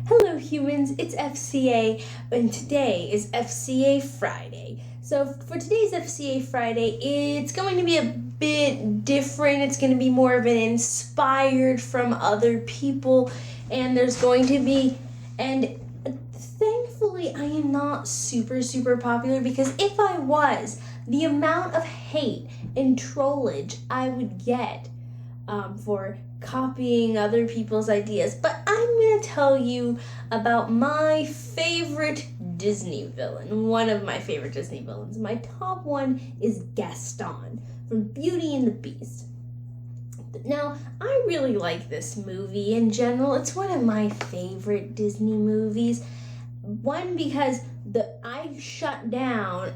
Hello humans, it's FCA, and today is FCA Friday. So for today's FCA Friday, it's going to be a bit different. It's going to be more of an inspired from other people, and there's going to be, and thankfully I am not super popular, because if I was, the amount of hate and trollage I would get for copying other people's ideas. But I'm going to tell you about my favorite Disney villain, one of my favorite Disney villains. My top one is Gaston from Beauty and the Beast. Now, I really like this movie in general. It's one of my favorite Disney movies. One, because I shut down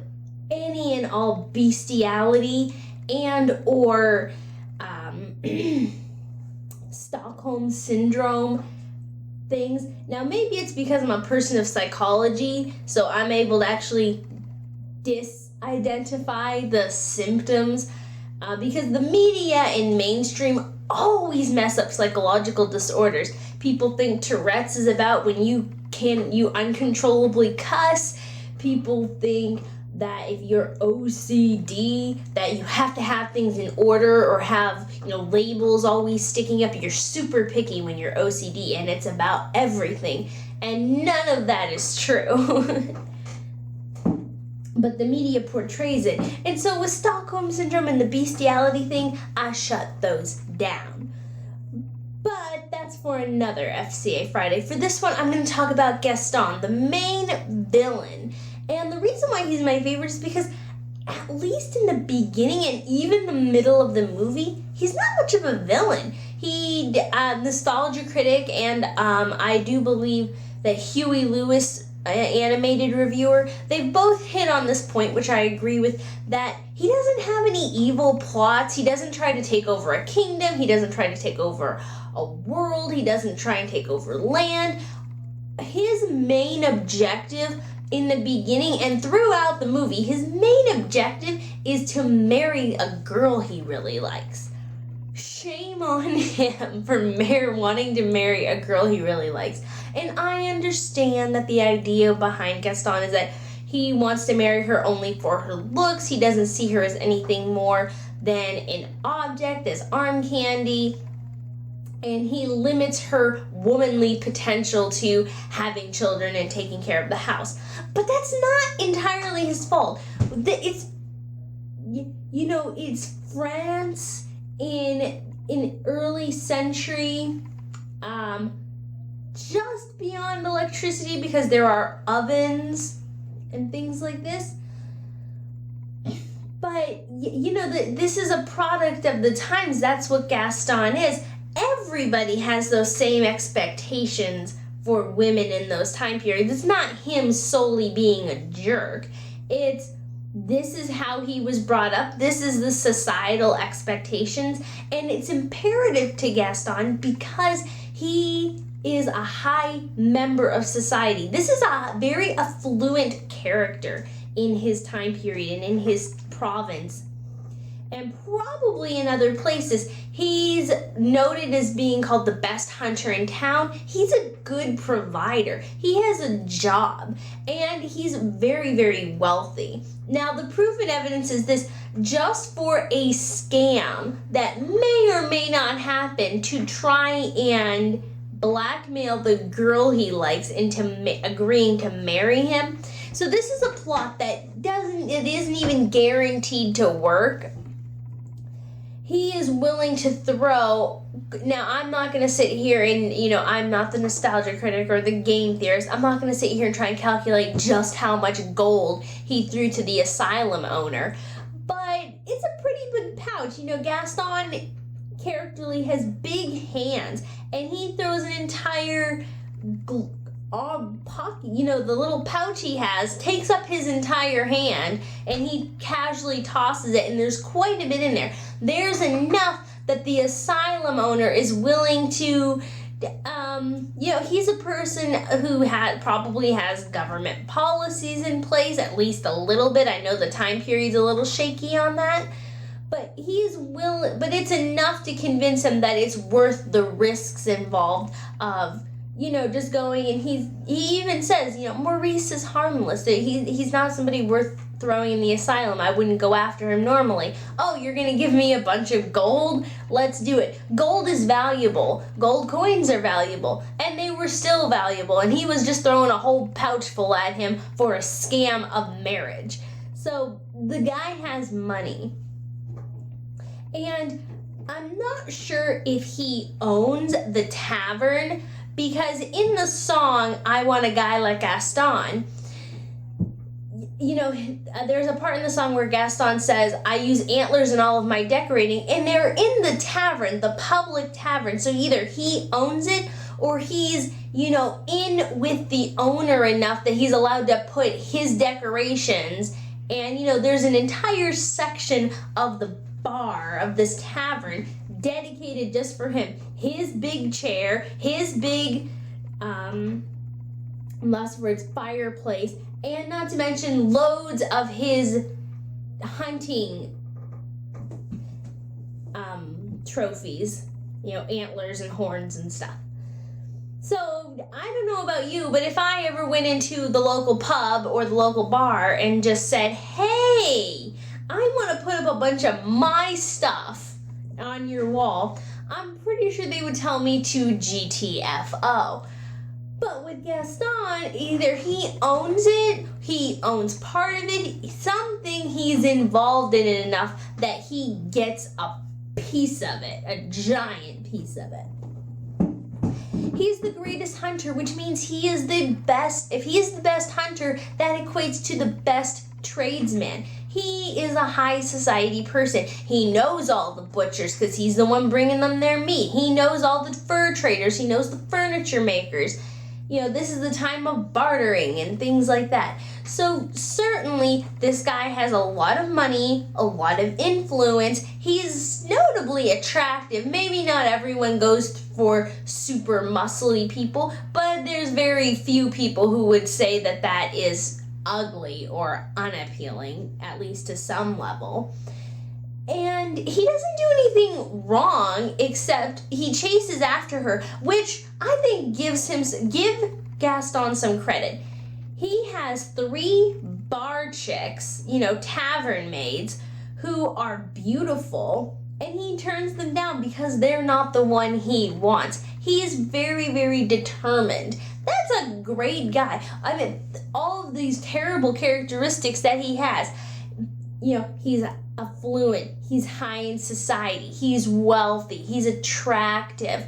any and all bestiality and or Stockholm Syndrome things. Now, maybe it's because I'm a person of psychology, so I'm able to actually disidentify the symptoms, because the media and mainstream always mess up psychological disorders. People think Tourette's is about when you uncontrollably cuss. People think that if you're OCD, that you have to have things in order or have, labels always sticking up. You're super picky when you're OCD, and it's about everything. And none of that is true. But the media portrays it. And so with Stockholm Syndrome and the bestiality thing, I shut those down. But that's for another FCA Friday. For this one, I'm going to talk about Gaston, the main villain. And the reason why he's my favorite is because, at least in the beginning and even the middle of the movie, he's not much of a villain. He, nostalgia critic, and I do believe that Hewey Lewis, animated reviewer, they've both hit on this point, which I agree with, that he doesn't have any evil plots. He doesn't try to take over a kingdom. He doesn't try to take over a world. He doesn't try and take over land. His main objective in the beginning and throughout the movie, his main objective is to marry a girl he really likes. Shame on him for wanting to marry a girl he really likes. And I understand that the idea behind Gaston is that he wants to marry her only for her looks. He doesn't see her as anything more than an object, as arm candy. And he limits her womanly potential to having children and taking care of the house. But that's not entirely his fault. It's France in early century, just beyond electricity, because there are ovens and things like this. But this is a product of the times. That's what Gaston is. Everybody has those same expectations for women in those time periods. It's not him solely being a jerk. This is how he was brought up. This is the societal expectations. And it's imperative to Gaston because he is a high member of society. This is a very affluent character in his time period and in his province. And probably in other places. He's noted as being called the best hunter in town. He's a good provider. He has a job, and he's very wealthy. Now, the proof and evidence is this: just for a scam that may or may not happen to try and blackmail the girl he likes into agreeing to marry him. So this is a plot that isn't even guaranteed to work. He is willing to throw. Now, I'm not going to sit here and, I'm not the nostalgia critic or the game theorist. I'm not going to sit here and try and calculate just how much gold he threw to the asylum owner. But it's a pretty big pouch. Gaston characterly has big hands, and he throws an entire pocket, the little pouch he has takes up his entire hand, and he casually tosses it, and there's quite a bit in there. There's enough that the asylum owner is willing to, he's a person who probably has government policies in place, at least a little bit. I know the time period's a little shaky on that, but but it's enough to convince him that it's worth the risks involved of just going, and he even says, Maurice is harmless. He's not somebody worth throwing in the asylum. I wouldn't go after him normally. Oh, you're going to give me a bunch of gold? Let's do it. Gold is valuable. Gold coins are valuable. And they were still valuable. And he was just throwing a whole pouch full at him for a scam of marriage. So the guy has money. And I'm not sure if he owns the tavern, because in the song, I Want a Guy Like Gaston, there's a part in the song where Gaston says, I use antlers in all of my decorating, and they're in the tavern, the public tavern. So either he owns it, or he's, in with the owner enough that he's allowed to put his decorations. And, there's an entire section of the bar of this tavern dedicated just for him. His big chair, his big, last words, fireplace, and not to mention loads of his hunting trophies, antlers and horns and stuff. So, I don't know about you, but if I ever went into the local pub or the local bar and just said, hey, I want to put up a bunch of my stuff on your wall, I'm pretty sure they would tell me to GTFO. But with Gaston, either he owns it, he owns part of it, something he's involved in it enough that he gets a piece of it, a giant piece of it. He's the greatest hunter, which means he is the best. If he is the best hunter, that equates to the best tradesman. He is a high society person. He knows all the butchers because he's the one bringing them their meat. He knows all the fur traders. He knows the furniture makers. This is the time of bartering and things like that. So certainly this guy has a lot of money, a lot of influence. He's notably attractive. Maybe not everyone goes for super muscly people, but there's very few people who would say that that is ugly or unappealing, at least to some level. And he doesn't do anything wrong, except he chases after her, which I think give Gaston some credit. He has 3 bar chicks, tavern maids, who are beautiful, and he turns them down because they're not the one he wants. He is very, very determined. That's a great guy. I mean, all of these terrible characteristics that he has. He's affluent, he's high in society, he's wealthy, he's attractive,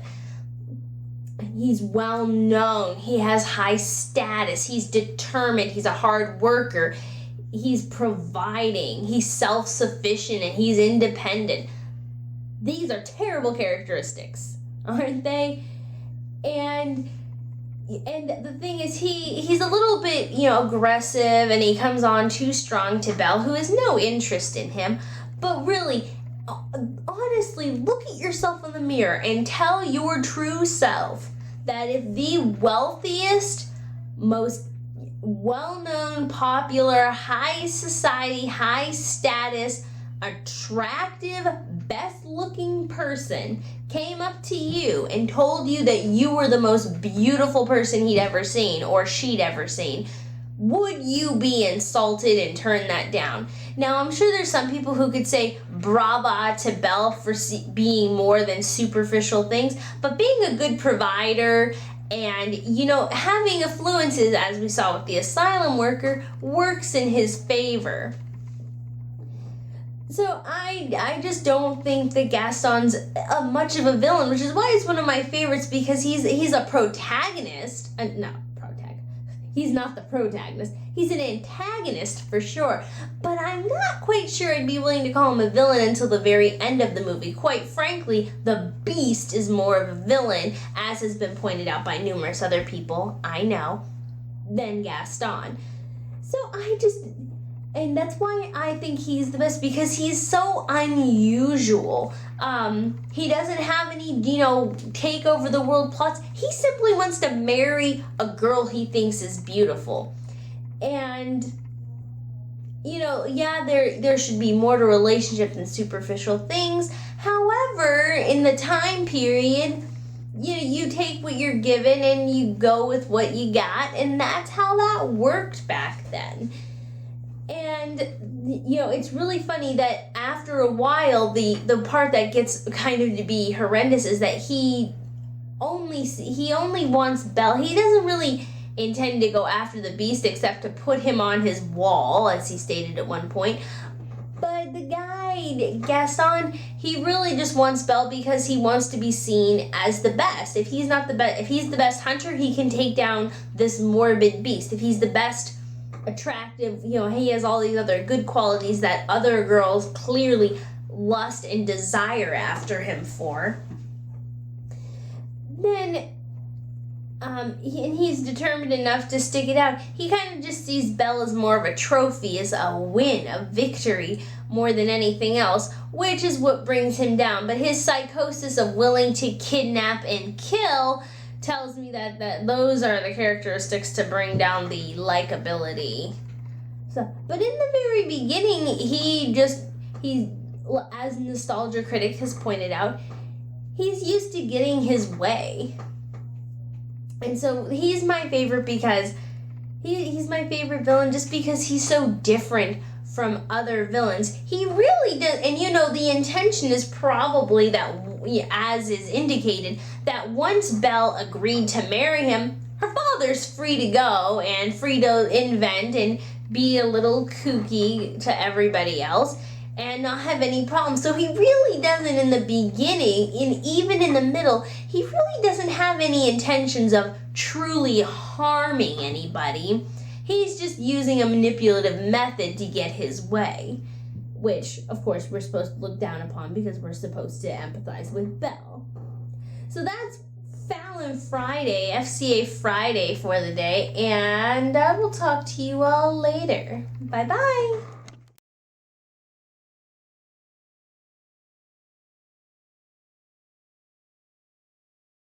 he's well known, he has high status, he's determined, he's a hard worker, he's providing, he's self-sufficient, and he's independent. These are terrible characteristics, aren't they? And the thing is, he's a little bit, aggressive, and he comes on too strong to Belle, who has no interest in him. But really, honestly, look at yourself in the mirror and tell your true self that if the wealthiest, most well-known, popular, high society, high status, attractive, best-looking person came up to you and told you that you were the most beautiful person he'd ever seen or she'd ever seen, would you be insulted and turn that down? Now, I'm sure there's some people who could say brava to Belle for being more than superficial things, but being a good provider and, having affluences, as we saw with the asylum worker, works in his favor. So I just don't think that Gaston's much of a villain, which is why he's one of my favorites, because he's a protagonist. He's not the protagonist. He's an antagonist for sure. But I'm not quite sure I'd be willing to call him a villain until the very end of the movie. Quite frankly, the Beast is more of a villain, as has been pointed out by numerous other people, I know, than Gaston. So and that's why I think he's the best, because he's so unusual. He doesn't have any, take over the world plots. He simply wants to marry a girl he thinks is beautiful. And, there should be more to relationship than superficial things. However, in the time period, you take what you're given and you go with what you got, and that's how that worked back then. And it's really funny that after a while, the part that gets kind of to be horrendous is that he only wants Belle. He doesn't really intend to go after the Beast except to put him on his wall, as he stated at one point. But the guy, Gaston, he really just wants Belle because he wants to be seen as the best. If he's not the best, if he's the best hunter, he can take down this morbid beast. If he's the best attractive, he has all these other good qualities that other girls clearly lust and desire after him for. Then he's determined enough to stick it out. He kind of just sees Belle as more of a trophy, as a win, a victory, more than anything else, which is what brings him down. But his psychosis of willing to kidnap and kill tells me that those are the characteristics to bring down the likability. But in the very beginning, he, as Nostalgia Critic has pointed out, he's used to getting his way. And so he's my favorite because he's my favorite villain just because he's so different from other villains. He really does, and the intention is probably that, as is indicated, that once Belle agreed to marry him, her father's free to go and free to invent and be a little kooky to everybody else and not have any problems. So he really doesn't, in the beginning, and even in the middle, he really doesn't have any intentions of truly harming anybody. He's just using a manipulative method to get his way, which, of course, we're supposed to look down upon because we're supposed to empathize with Belle. So that's Fallon Friday, FCA Friday for the day, and I will talk to you all later. Bye-bye.